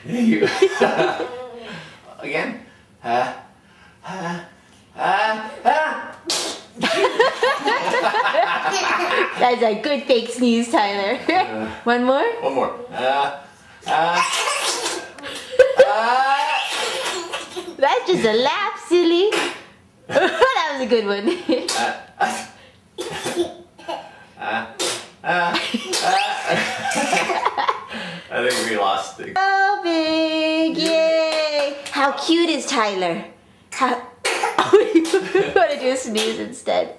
You. Again. That's a good fake sneeze, Tyler. One more? One more. That's just a laugh, silly. That was a good one. I think we lost it. Oh, big! Yay! How cute is Tyler? How? Oh, you want to do a sneeze instead?